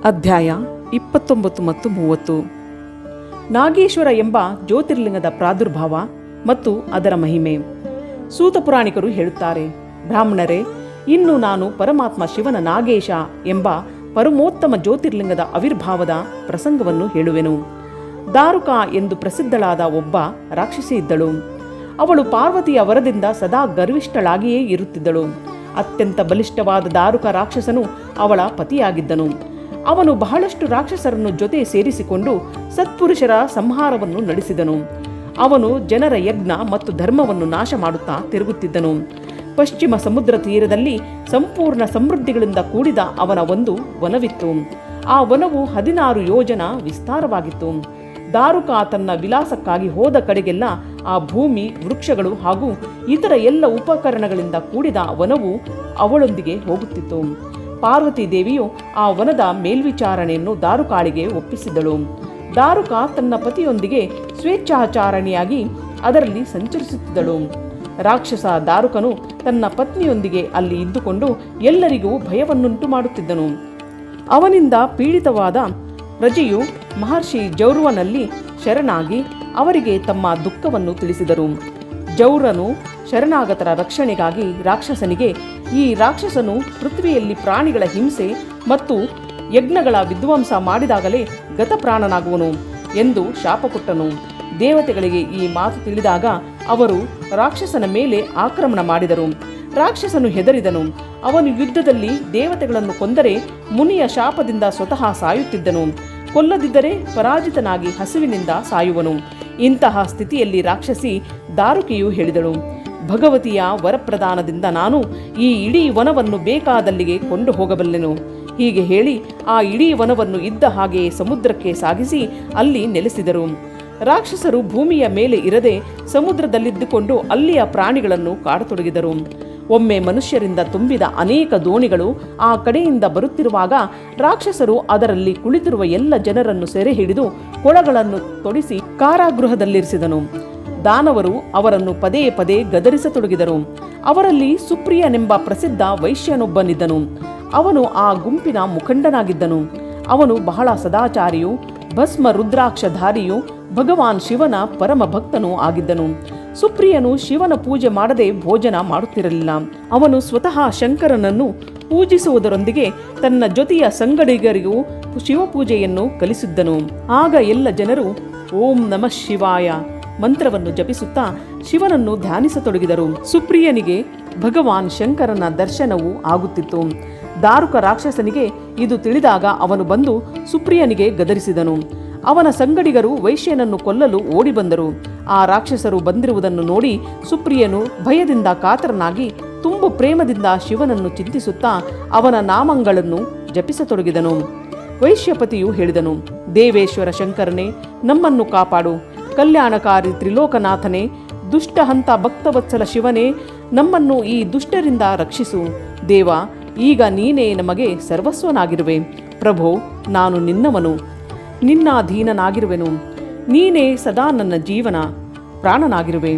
ಅಧ್ಯಾಯ 29 ಮತ್ತು 30. ನಾಗೇಶ್ವರ ಎಂಬ ಜ್ಯೋತಿರ್ಲಿಂಗದ ಪ್ರಾದುರ್ಭಾವ ಮತ್ತು ಅದರ ಮಹಿಮೆ. ಸೂತ ಪುರಾಣಿಕರು ಹೇಳುತ್ತಾರೆ, ಬ್ರಾಹ್ಮಣರೇ, ಇನ್ನು ನಾನು ಪರಮಾತ್ಮ ಶಿವನ ನಾಗೇಶ ಎಂಬ ಪರಮೋತ್ತಮ ಜ್ಯೋತಿರ್ಲಿಂಗದ ಆವಿರ್ಭಾವದ ಪ್ರಸಂಗವನ್ನು ಹೇಳುವೆನು. ದಾರುಕ ಎಂದು ಪ್ರಸಿದ್ಧಳಾದ ಒಬ್ಬ ರಾಕ್ಷಸಿ ಇದ್ದಳು. ಅವಳು ಪಾರ್ವತಿಯ ವರದಿಂದ ಸದಾ ಗರ್ವಿಷ್ಠಳಾಗಿಯೇ ಇರುತ್ತಿದ್ದಳು. ಅತ್ಯಂತ ಬಲಿಷ್ಠವಾದ ದಾರುಕ ರಾಕ್ಷಸನು ಅವಳ ಪತಿಯಾಗಿದ್ದನು. ಅವನು ಬಹಳಷ್ಟು ರಾಕ್ಷಸರನ್ನು ಜೊತೆ ಸೇರಿಸಿಕೊಂಡು ಸತ್ಪುರುಷರ ಸಂಹಾರವನ್ನು ನಡೆಸಿದನು. ಅವನು ಜನರ ಯಜ್ಞ ಮತ್ತು ಧರ್ಮವನ್ನು ನಾಶ ಮಾಡುತ್ತಾ ತಿರುಗುತ್ತಿದ್ದನು. ಪಶ್ಚಿಮ ಸಮುದ್ರ ತೀರದಲ್ಲಿ ಸಂಪೂರ್ಣ ಸಮೃದ್ಧಿಗಳಿಂದ ಕೂಡಿದ ಅವನ ಒಂದು ವನವಿತ್ತು. ಆ ವನವು 16 ಯೋಜನ ವಿಸ್ತಾರವಾಗಿತ್ತು. ದಾರುಕ ತನ್ನ ವಿಲಾಸಕ್ಕಾಗಿ ಹೋದ ಕಡೆಗೆಲ್ಲ ಆ ಭೂಮಿ, ವೃಕ್ಷಗಳು ಹಾಗೂ ಇತರ ಎಲ್ಲ ಉಪಕರಣಗಳಿಂದ ಕೂಡಿದ ವನವು ಅವಳೊಂದಿಗೆ ಹೋಗುತ್ತಿತ್ತು. ಪಾರ್ವತಿ ದೇವಿಯು ಆ ವನದ ಮೇಲ್ವಿಚಾರಣೆಯನ್ನು ದಾರುಕಾಳಿಗೆ ಒಪ್ಪಿಸಿದಳು. ದಾರುಕ ತನ್ನ ಪತಿಯೊಂದಿಗೆ ಸ್ವೇಚ್ಛಾಚಾರಣಿಯಾಗಿ ಅದರಲ್ಲಿ ಸಂಚರಿಸುತ್ತಿದ್ದಳು. ರಾಕ್ಷಸ ದಾರುಕನು ತನ್ನ ಪತ್ನಿಯೊಂದಿಗೆ ಅಲ್ಲಿ ಇದ್ದುಕೊಂಡು ಎಲ್ಲರಿಗೂ ಭಯವನ್ನುಂಟು ಮಾಡುತ್ತಿದ್ದನು. ಅವನಿಂದ ಪೀಡಿತವಾದ ಪ್ರಜೆಯು ಮಹರ್ಷಿ ಜೌರ್ವನಲ್ಲಿ ಶರಣಾಗಿ ಅವರಿಗೆ ತಮ್ಮ ದುಃಖವನ್ನು ತಿಳಿಸಿದರು. ಜೌರ್ವನು ಶರಣಾಗತರ ರಕ್ಷಣೆಗಾಗಿ ರಾಕ್ಷಸನಿಗೆ, ಈ ರಾಕ್ಷಸನು ಪೃಥ್ವಿಯಲ್ಲಿ ಪ್ರಾಣಿಗಳ ಹಿಂಸೆ ಮತ್ತು ಯಜ್ಞಗಳ ವಿಧ್ವಂಸ ಮಾಡಿದಾಗಲೇ ಗತಪ್ರಾಣನಾಗುವನು ಎಂದು ಶಾಪ ಕೊಟ್ಟನು. ದೇವತೆಗಳಿಗೆ ಈ ಮಾತು ತಿಳಿದಾಗ ಅವರು ರಾಕ್ಷಸನ ಮೇಲೆ ಆಕ್ರಮಣ ಮಾಡಿದರು. ರಾಕ್ಷಸನು ಹೆದರಿದನು. ಅವನು ಯುದ್ಧದಲ್ಲಿ ದೇವತೆಗಳನ್ನು ಕೊಂದರೆ ಮುನಿಯ ಶಾಪದಿಂದ ಸ್ವತಃ ಸಾಯುತ್ತಿದ್ದನು. ಕೊಲ್ಲದಿದ್ದರೆ ಪರಾಜಿತನಾಗಿ ಹಸಿವಿನಿಂದ ಸಾಯುವನು. ಇಂತಹ ಸ್ಥಿತಿಯಲ್ಲಿ ರಾಕ್ಷಸಿ ದಾರುಕೆಯು ಹೇಳಿದಳು, ಭಗವತಿಯ ವರಪ್ರದಾನದಿಂದ ನಾನು ಈ ಇಡೀ ವನವನ್ನು ಬೇಕಾದಲ್ಲಿಗೆ ಕೊಂಡು ಹೋಗಬಲ್ಲೆನು. ಹೀಗೆ ಹೇಳಿ ಆ ಇಡೀ ವನವನ್ನು ಇದ್ದ ಹಾಗೆಯೇ ಸಮುದ್ರಕ್ಕೆ ಸಾಗಿಸಿ ಅಲ್ಲಿ ನೆಲೆಸಿದರು. ರಾಕ್ಷಸರು ಭೂಮಿಯ ಮೇಲೆ ಇರದೆ ಸಮುದ್ರದಲ್ಲಿದ್ದುಕೊಂಡು ಅಲ್ಲಿಯ ಪ್ರಾಣಿಗಳನ್ನು ಕಾಡತೊಡಗಿದರು. ಒಮ್ಮೆ ಮನುಷ್ಯರಿಂದ ತುಂಬಿದ ಅನೇಕ ದೋಣಿಗಳು ಆ ಕಡೆಯಿಂದ ಬರುತ್ತಿರುವಾಗ ರಾಕ್ಷಸರು ಅದರಲ್ಲಿ ಕುಳಿತಿರುವ ಎಲ್ಲ ಜನರನ್ನು ಸೆರೆ ಹಿಡಿದು ಕೊಳಗಳನ್ನು ತೊಡಿಸಿ ಕಾರಾಗೃಹದಲ್ಲಿರಿಸಿದನು. ದಾನವರು ಅವರನ್ನು ಪದೇ ಪದೇ ಗದರಿಸತೊಡಗಿದರು. ಅವರಲ್ಲಿ ಸುಪ್ರಿಯನೆಂಬ ಪ್ರಸಿದ್ಧ ವೈಶ್ಯನೊಬ್ಬನಿದ್ದನು. ಅವನು ಆ ಗುಂಪಿನ ಮುಖಂಡನಾಗಿದ್ದನು. ಅವನು ಬಹಳ ಸದಾಚಾರಿಯೂ ಭಸ್ಮ ರುದ್ರಾಕ್ಷಧಾರಿಯೂ ಭಗವಾನ್ ಶಿವನ ಪರಮ ಭಕ್ತನೂ ಆಗಿದ್ದನು. ಸುಪ್ರಿಯನು ಶಿವನ ಪೂಜೆ ಮಾಡದೆ ಭೋಜನ ಮಾಡುತ್ತಿರಲಿಲ್ಲ. ಅವನು ಸ್ವತಃ ಶಂಕರನನ್ನು ಪೂಜಿಸುವುದರೊಂದಿಗೆ ತನ್ನ ಜೊತೆಯ ಸಂಗಡಿಗರಿಗೂ ಶಿವಪೂಜೆಯನ್ನು ಕಲಿಸಿದ್ದನು. ಆಗ ಎಲ್ಲ ಜನರು ಓಂ ನಮಃ ಶಿವಾಯ ಮಂತ್ರವನ್ನು ಜಪಿಸುತ್ತಾ ಶಿವನನ್ನು ಧ್ಯಾನಿಸತೊಡಗಿದರು. ಸುಪ್ರಿಯನಿಗೆ ಭಗವಾನ್ ಶಂಕರನ ದರ್ಶನವೂ ಆಗುತ್ತಿತ್ತು. ದಾರುಕ ರಾಕ್ಷಸನಿಗೆ ಇದು ತಿಳಿದಾಗ ಅವನು ಬಂದು ಸುಪ್ರಿಯನಿಗೆ ಗದರಿಸಿದನು. ಅವನ ಸಂಗಡಿಗರು ವೈಶ್ಯನನ್ನು ಕೊಲ್ಲಲು ಓಡಿ ಬಂದರು. ಆ ರಾಕ್ಷಸರು ಬಂದಿರುವುದನ್ನು ನೋಡಿ ಸುಪ್ರಿಯನು ಭಯದಿಂದ ಕಾತರನಾಗಿ ತುಂಬು ಪ್ರೇಮದಿಂದ ಶಿವನನ್ನು ಚಿಂತಿಸುತ್ತಾ ಅವನ ನಾಮಗಳನ್ನು ಜಪಿಸತೊಡಗಿದನು. ವೈಶ್ಯಪತಿಯು ಹೇಳಿದನು, ದೇವೇಶ್ವರ ಶಂಕರನೇ, ನಮ್ಮನ್ನು ಕಾಪಾಡು. ಕಲ್ಯಾಣಕಾರಿ ತ್ರಿಲೋಕನಾಥನೇ, ದುಷ್ಟಹಂತ ಭಕ್ತವತ್ಸಲ ಶಿವನೇ, ನಮ್ಮನ್ನು ಈ ದುಷ್ಟರಿಂದ ರಕ್ಷಿಸು. ದೇವ, ಈಗ ನೀನೇ ನಮಗೆ ಸರ್ವಸ್ವನಾಗಿರುವೆ. ಪ್ರಭೋ, ನಾನು ನಿನ್ನವನು, ನಿನ್ನಾಧೀನನಾಗಿರುವೆನು. ನೀನೇ ಸದಾ ನನ್ನ ಜೀವನ ಪ್ರಾಣನಾಗಿರುವೆ.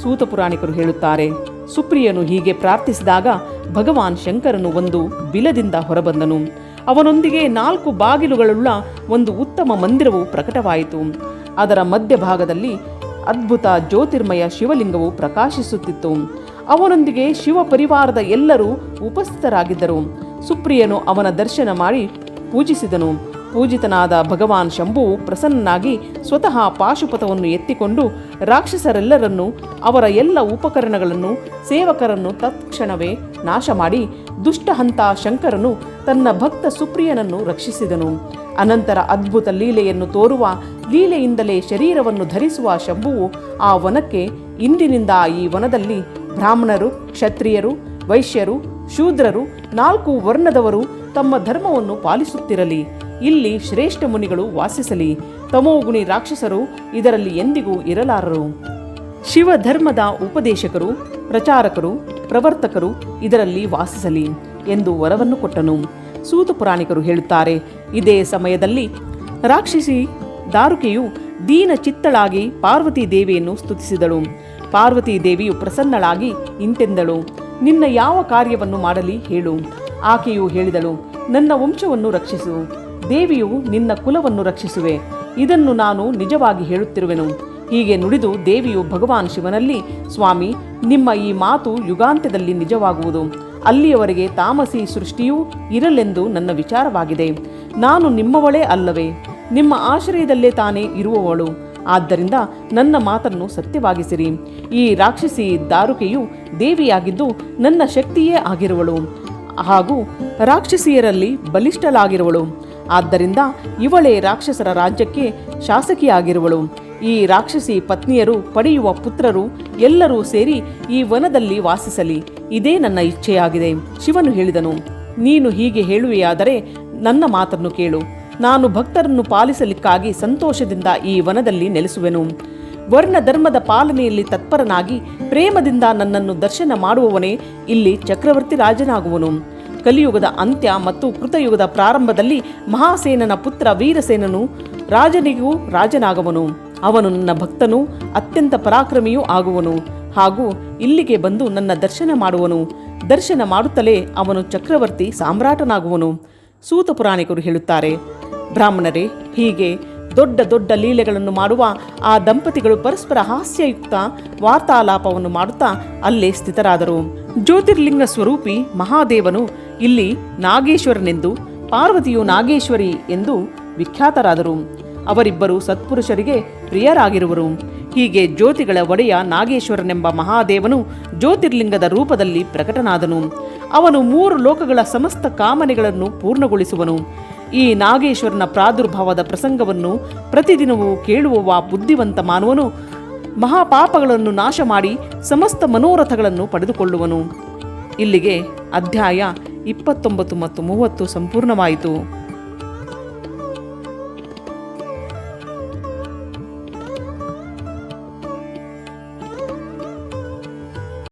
ಸೂತ ಪುರಾಣಿಕರು ಹೇಳುತ್ತಾರೆ, ಸುಪ್ರಿಯನು ಹೀಗೆ ಪ್ರಾರ್ಥಿಸಿದಾಗ ಭಗವಾನ್ ಶಂಕರನು ಒಂದು ಬಿಲದಿಂದ ಹೊರಬಂದನು. ಅವನೊಂದಿಗೆ 4 ಬಾಗಿಲುಗಳುಳ್ಳ ಒಂದು ಉತ್ತಮ ಮಂದಿರವು ಪ್ರಕಟವಾಯಿತು. ಅದರ ಮಧ್ಯಭಾಗದಲ್ಲಿ ಅದ್ಭುತ ಜ್ಯೋತಿರ್ಮಯ ಶಿವಲಿಂಗವು ಪ್ರಕಾಶಿಸುತ್ತಿತ್ತು. ಅವನೊಂದಿಗೆ ಶಿವ ಪರಿವಾರದ ಎಲ್ಲರೂ ಉಪಸ್ಥಿತರಾಗಿದ್ದರು. ಸುಪ್ರಿಯನು ಅವನ ದರ್ಶನ ಮಾಡಿ ಪೂಜಿಸಿದನು. ಪೂಜಿತನಾದ ಭಗವಾನ್ ಶಂಭುವು ಪ್ರಸನ್ನನಾಗಿ ಸ್ವತಃ ಪಾಶುಪತವನ್ನು ಎತ್ತಿಕೊಂಡು ರಾಕ್ಷಸರೆಲ್ಲರನ್ನೂ ಅವರ ಎಲ್ಲ ಉಪಕರಣಗಳನ್ನು ಸೇವಕರನ್ನು ತತ್ಕ್ಷಣವೇ ನಾಶ ಮಾಡಿ ದುಷ್ಟಹಂತ ಶಂಕರನು ತನ್ನ ಭಕ್ತ ಸುಪ್ರಿಯನನ್ನು ರಕ್ಷಿಸಿದನು. ಅನಂತರ ಅದ್ಭುತ ಲೀಲೆಯನ್ನು ತೋರುವ, ಲೀಲೆಯಿಂದಲೇ ಶರೀರವನ್ನು ಧರಿಸುವ ಶಂಭುವು ಆ ವನಕ್ಕೆ, ಇಂದಿನಿಂದ ಈ ವನದಲ್ಲಿ ಬ್ರಾಹ್ಮಣರು, ಕ್ಷತ್ರಿಯರು, ವೈಶ್ಯರು, ಶೂದ್ರರು 4 ವರ್ಣದವರು ತಮ್ಮ ಧರ್ಮವನ್ನು ಪಾಲಿಸುತ್ತಿರಲಿ. ಇಲ್ಲಿ ಶ್ರೇಷ್ಠ ಮುನಿಗಳು ವಾಸಿಸಲಿ. ತಮೋಗುಣಿ ರಾಕ್ಷಸರು ಇದರಲ್ಲಿ ಎಂದಿಗೂ ಇರಲಾರರು. ಶಿವಧರ್ಮದ ಉಪದೇಶಕರು, ಪ್ರಚಾರಕರು, ಪ್ರವರ್ತಕರು ಇದರಲ್ಲಿ ವಾಸಿಸಲಿ ಎಂದು ವರವನ್ನು ಕೊಟ್ಟನು. ಸೂತ ಪುರಾಣಿಕರು ಹೇಳುತ್ತಾರೆ, ಇದೇ ಸಮಯದಲ್ಲಿ ರಾಕ್ಷಸಿ ದಾರುಕೆಯು ದೀನ ಚಿತ್ತಳಾಗಿ ಪಾರ್ವತಿ ದೇವಿಯನ್ನು ಸ್ತುತಿಸಿದಳು. ಪಾರ್ವತಿ ದೇವಿಯು ಪ್ರಸನ್ನಳಾಗಿ ಇಂತೆಂದಳು, ನಿನ್ನ ಯಾವ ಕಾರ್ಯವನ್ನು ಮಾಡಲಿ ಹೇಳು. ಆಕೆಯು ಹೇಳಿದಳು, ನನ್ನ ವಂಶವನ್ನು ರಕ್ಷಿಸು. ದೇವಿಯು ನಿನ್ನ ಕುಲವನ್ನು ರಕ್ಷಿಸುವೆ, ಇದನ್ನು ನಾನು ನಿಜವಾಗಿ ಹೇಳುತ್ತಿರುವೆನು. ಹೀಗೆ ನುಡಿದು ದೇವಿಯು ಭಗವಾನ್ ಶಿವನಲ್ಲಿ, ಸ್ವಾಮಿ, ನಿಮ್ಮ ಈ ಮಾತು ಯುಗಾಂತ್ಯದಲ್ಲಿ ನಿಜವಾಗುವುದು. ಅಲ್ಲಿಯವರೆಗೆ ತಾಮಸಿ ಸೃಷ್ಟಿಯೂ ಇರಲೆಂದು ನನ್ನ ವಿಚಾರವಾಗಿದೆ. ನಾನು ನಿಮ್ಮವಳೇ ಅಲ್ಲವೇ? ನಿಮ್ಮ ಆಶ್ರಯದಲ್ಲೇ ತಾನೇ ಇರುವವಳು. ಆದ್ದರಿಂದ ನನ್ನ ಮಾತನ್ನು ಸತ್ಯವಾಗಿಸಿರಿ. ಈ ರಾಕ್ಷಸಿ ದಾರುಕೆಯು ದೇವಿಯಾಗಿದ್ದು ನನ್ನ ಶಕ್ತಿಯೇ ಆಗಿರುವಳು ಹಾಗೂ ರಾಕ್ಷಸಿಯರಲ್ಲಿ ಬಲಿಷ್ಠಳಾಗಿರುವಳು. ಆದ್ದರಿಂದ ಇವಳೇ ರಾಕ್ಷಸರ ರಾಜ್ಯಕ್ಕೆ ಶಾಸಕಿಯಾಗಿರುವಳು. ಈ ರಾಕ್ಷಸಿ ಪತ್ನಿಯರು ಪಡೆಯುವ ಪುತ್ರರು ಎಲ್ಲರೂ ಸೇರಿ ಈ ವನದಲ್ಲಿ ವಾಸಿಸಲಿ. ಇದೇ ನನ್ನ ಇಚ್ಛೆಯಾಗಿದೆ. ಶಿವನು ಹೇಳಿದನು, ನೀನು ಹೀಗೆ ಹೇಳುವೆಯಾದರೆ ನನ್ನ ಮಾತನ್ನು ಕೇಳು. ನಾನು ಭಕ್ತರನ್ನು ಪಾಲಿಸಲಿಕ್ಕಾಗಿ ಸಂತೋಷದಿಂದ ಈ ವನದಲ್ಲಿ ನೆಲೆಸುವೆನು. ವರ್ಣ ಧರ್ಮದ ಪಾಲನೆಯಲ್ಲಿ ತತ್ಪರನಾಗಿ ಪ್ರೇಮದಿಂದ ನನ್ನನ್ನು ದರ್ಶನ ಮಾಡುವವನೇ ಇಲ್ಲಿ ಚಕ್ರವರ್ತಿ ರಾಜನಾಗುವನು. ಕಲಿಯುಗದ ಅಂತ್ಯ ಮತ್ತು ಕೃತಯುಗದ ಪ್ರಾರಂಭದಲ್ಲಿ ಮಹಾಸೇನನ ಪುತ್ರ ವೀರಸೇನನು ರಾಜನಿಗೂ ರಾಜನಾಗುವನು. ಅವನು ನನ್ನ ಭಕ್ತನೂ ಅತ್ಯಂತ ಪರಾಕ್ರಮಿಯೂ ಆಗುವನು ಹಾಗೂ ಇಲ್ಲಿಗೆ ಬಂದು ನನ್ನ ದರ್ಶನ ಮಾಡುವನು. ದರ್ಶನ ಮಾಡುತ್ತಲೇ ಅವನು ಚಕ್ರವರ್ತಿ ಸಾಮ್ರಾಟನಾಗುವನು. ಸೂತ ಪುರಾಣಿಕರು ಹೇಳುತ್ತಾರೆ, ಬ್ರಾಹ್ಮಣರೇ, ಹೀಗೆ ದೊಡ್ಡ ದೊಡ್ಡ ಲೀಲೆಗಳನ್ನು ಮಾಡುವ ಆ ದಂಪತಿಗಳು ಪರಸ್ಪರ ಹಾಸ್ಯಯುಕ್ತ ವಾರ್ತಾಲಾಪವನ್ನು ಮಾಡುತ್ತಾ ಅಲ್ಲೇ ಸ್ಥಿತರಾದರು. ಜ್ಯೋತಿರ್ಲಿಂಗ ಸ್ವರೂಪಿ ಮಹಾದೇವನು ಇಲ್ಲಿ ನಾಗೇಶ್ವರನೆಂದು, ಪಾರ್ವತಿಯು ನಾಗೇಶ್ವರಿ ಎಂದು ವಿಖ್ಯಾತರಾದರು. ಅವರಿಬ್ಬರು ಸತ್ಪುರುಷರಿಗೆ ಪ್ರಿಯರಾಗಿರುವರು. ಹೀಗೆ ಜ್ಯೋತಿಗಳ ಒಡೆಯ ನಾಗೇಶ್ವರನೆಂಬ ಮಹಾದೇವನು ಜ್ಯೋತಿರ್ಲಿಂಗದ ರೂಪದಲ್ಲಿ ಪ್ರಕಟನಾದನು. ಅವನು 3 ಲೋಕಗಳ ಸಮಸ್ತ ಕಾಮನೆಗಳನ್ನು ಪೂರ್ಣಗೊಳಿಸುವನು. ಈ ನಾಗೇಶ್ವರನ ಪ್ರಾದುರ್ಭಾವದ ಪ್ರಸಂಗವನ್ನು ಪ್ರತಿದಿನವೂ ಕೇಳುವವ ಬುದ್ಧಿವಂತ ಮಾನವನು ಮಹಾಪಾಪಗಳನ್ನು ನಾಶ ಮಾಡಿ ಸಮಸ್ತ ಮನೋರಥಗಳನ್ನು ಪಡೆದುಕೊಳ್ಳುವನು. ಇಲ್ಲಿಗೆ ಅಧ್ಯಾಯ 29 ಮತ್ತು 30 ಸಂಪೂರ್ಣವಾಯಿತು.